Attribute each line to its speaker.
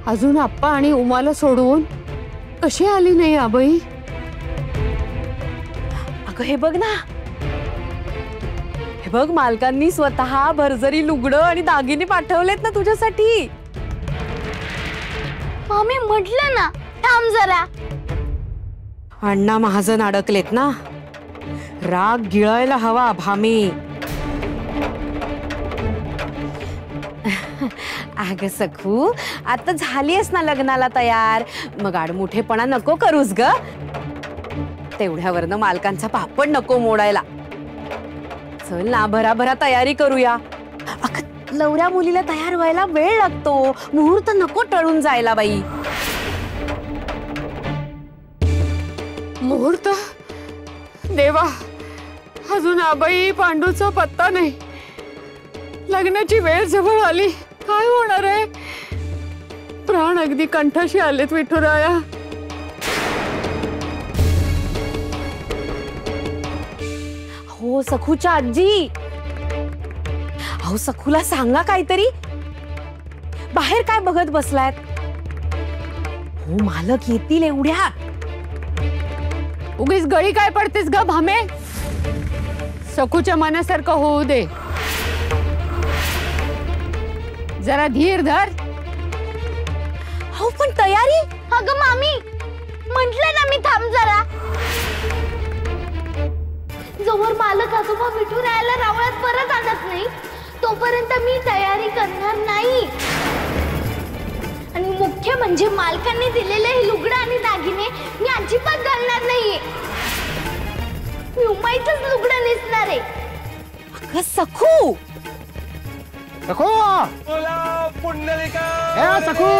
Speaker 1: अजून आप्पा आणि उमाला सोडून कशी आली नाही आबाई?
Speaker 2: अगं हे बघ ना, हे बघ मालकांनी स्वतः भरजरी लुगडं आणि दागिने पाठवलेत ना तुझ्यासाठी.
Speaker 3: मम्मी म्हटलं ना थांब जरा.
Speaker 2: अण्णा महाजन अडकलेत ना, राग गिळायला हवा भामी. अगं सखू, आता झालीस ना लग्नाला तयार, मग आडमुठेपणा नको करूस ग. तेवढ्यावरनं मालकांचा पापड नको मोडायला. चल ना, भराभरा तयारी करूया. अगं लवऱ्या मुलीला तयार व्हायला वेळ लागतो, मुहूर्त नको टळून जायला बाई.
Speaker 1: मुहूर्त? देवा, अजून आबाई पांडूचा पत्ता नाही. लग्नाची वेळ जवळ आली, काय होणार आहे? प्राण अगदी कंठाशी आलेत विठुराया.
Speaker 2: हो सखूच्या आजी, अहो सखूला सांगा काहीतरी. बाहेर काय बघत बसलायत? हो मालक येतील एवढ्या.
Speaker 1: उगीच गळी काय पडतेस ग भामे? सखूच्या मनासारखं होऊ दे. जरा धीर धर.
Speaker 2: हो पण तयारी?
Speaker 3: अगं मामी म्हटलं ना मी थांब जरा. जोवर मालक आजोबा विठुरायाला रावळात परत आणत नाही तोपर्यंत मी तयारी करणार नाही. आणि मुख्य म्हणजे मालकांनी दिलेले हे लुगडं आणि दागिने मी अजिबात घालणार नाहीये. मी उमाईचंच लुगडं नेसणार आहे.
Speaker 2: अगं सखू,
Speaker 4: सखू,
Speaker 5: बोला पुंडलिका.
Speaker 4: ए सखू,